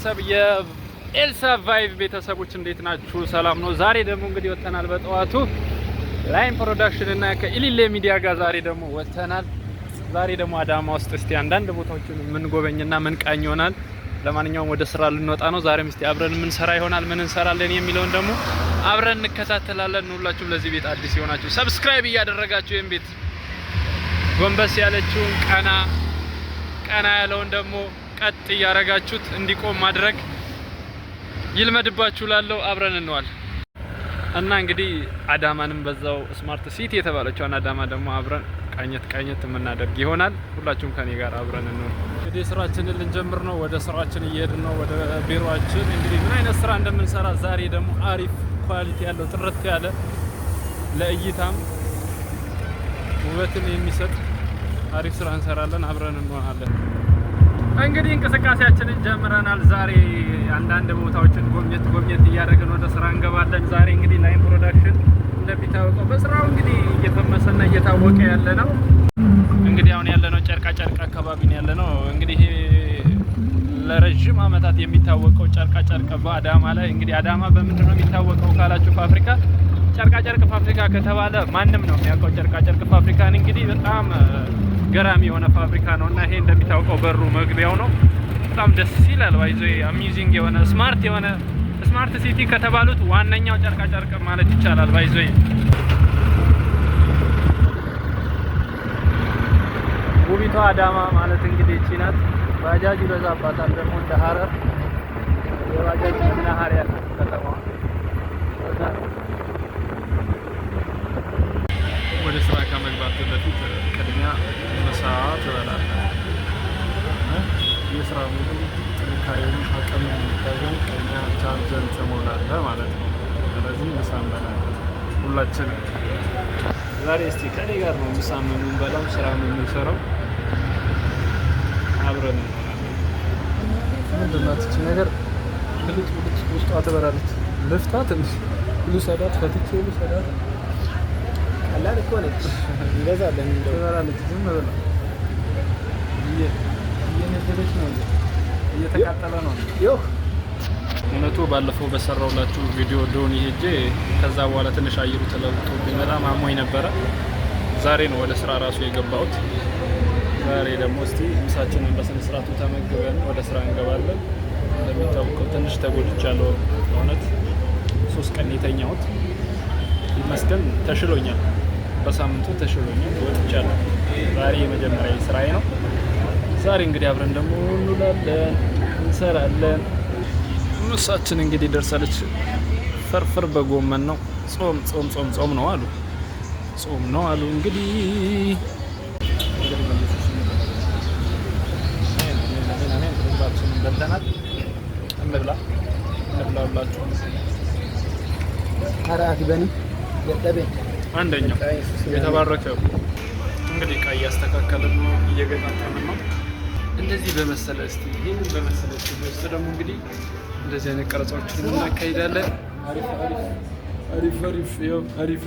ቤተሰብ የኤልሳ ቫይቭ ቤተሰቦች እንዴት ናችሁ? ሰላም ነው። ዛሬ ደግሞ እንግዲህ ወጥተናል በጠዋቱ ላይን ፕሮዳክሽን እና ከኢሊሌ ሚዲያ ጋር ዛሬ ደግሞ ወጥተናል። ዛሬ ደግሞ አዳማ ውስጥ እስቲ አንዳንድ ቦታዎችን ምን ጎበኝና ምን ቃኝ ይሆናል። ለማንኛውም ወደ ስራ ልንወጣ ነው። ዛሬም እስቲ አብረን ምን ሰራ ይሆናል ምን እንሰራለን የሚለውን ደግሞ አብረን እንከታተላለን። ሁላችሁም ለዚህ ቤት አዲስ ይሆናችሁ ሰብስክራይብ እያደረጋችሁ ይሄን ቤት ጎንበስ ያለችውን ቀና ያለውን ደግሞ ቀጥ እያረጋችሁት እንዲቆም ማድረግ ይልመድባችሁ። ላለው አብረን እንዋል እና እንግዲህ አዳማንም በዛው ስማርት ሲቲ የተባለችውን አዳማ ደግሞ አብረን ቃኘት የምናደርግ ይሆናል። ሁላችሁም ከኔ ጋር አብረን እንዋል። እንግዲህ ስራችንን ልንጀምር ነው። ወደ ስራችን እየሄድን ነው፣ ወደ ቢሮአችን። እንግዲህ ምን አይነት ስራ እንደምንሰራ ዛሬ ደግሞ አሪፍ ኳሊቲ ያለው ጥርት ያለ ለእይታም ውበትን የሚሰጥ አሪፍ ስራ እንሰራለን። አብረን እንሆናለን። እንግዲህ እንቅስቃሴያችንን ጀምረናል። ዛሬ አንዳንድ ቦታዎችን ጎብኘት እያደረግን ወደ ስራ እንገባለን። ዛሬ እንግዲህ ላይን ፕሮዳክሽን እንደሚታወቀው በስራው እንግዲህ እየፈመሰና እየታወቀ ያለ ነው። እንግዲህ አሁን ያለነው ጨርቃ አካባቢ ነው ያለነው። እንግዲህ ለረጅም አመታት የሚታወቀው ጨርቃ በአዳማ ላይ እንግዲህ አዳማ በምንድን ነው የሚታወቀው ካላችሁ ፋብሪካ ጨርቃ ፋብሪካ ከተባለ ማንም ነው የሚያውቀው። ጨርቃ ፋብሪካን እንግዲህ በጣም ገራሚ የሆነ ፋብሪካ ነው እና ይሄ እንደሚታወቀው በሩ መግቢያው ነው። በጣም ደስ ይላል። ባይዞ አሚዚንግ የሆነ ስማርት ሲቲ ከተባሉት ዋነኛው ጨርቃ ማለት ይቻላል። ባይዞ ውቢቷ አዳማ ማለት እንግዲህ እቺ ናት። ባጃጅ ይበዛባታል ደግሞ እንደ ሀረር የባጃጅ መናኸሪያ ከተማ። ወደ ስራ ከመግባት በፊት ቅድሚያ ምሳ ትበላለህ። የስራ ሙሉ ጥንካሬውን አቅም የሚታየው ቅድሚያ ቻርጀር ትሞላለህ ማለት ነው። ስለዚህ ምሳ እንበላለን ሁላችንም። ዛሬ እስቲ ከኔ ጋር ነው ምሳ የምንበላው፣ ስራ የምንሰራው አብረን እንሆናለን። ምንድን ናት እቺ ነገር? ብልጭ ውስጧ ትበራለች። ልፍታ ትንሽ ልውሰዳት፣ ፈትቼ ልውሰዳት። ቀላል እኮ ነች። እንገዛለን ትበራለች። ዝም ብላ እየነደደች ነው፣ እየተቃጠለ ነው። እውነቱ ባለፈው በሰራውላችሁ ቪዲዮ ዶኒ ሄጄ ከዛ በኋላ ትንሽ አየሩ ተለውጦብኝ በጣም አሞኝ ነበረ። ዛሬ ነው ወደ ስራ ራሱ የገባሁት። ዛሬ ደግሞ እስቲ ምሳችንን በስነ ስርዓቱ ተመግበን ወደ ስራ እንገባለን። እንደሚታወቀው ትንሽ ተጎድቻለሁ። እውነት 3 ቀን የተኛሁት ይመስገን ተሽሎኛል። በሳምንቱ ተሽሎኛል፣ ወጥቻለሁ። ዛሬ የመጀመሪያ ስራዬ ነው። ዛሬ እንግዲህ አብረን ደግሞ እንውላለን፣ እንሰራለን። ምሳችን እንግዲህ ደርሳለች። ፍርፍር በጎመን ነው። ጾም ነው አሉ። ጾም ነው አሉ። እንግዲህ በልተናል። እንብላላችሁ። አራት በኒ ገጠበን አንደኛው የተባረከው እንግዲህ ቀይ ያስተካከልን ነው፣ እየገጣጠምን ነው። እንደዚህ በመሰለ እስቲ ይሄንን በመሰለ እስቲ ደግሞ እንግዲህ እንደዚህ አይነት ቀረጻዎችን እናካሂዳለን። አሪፍ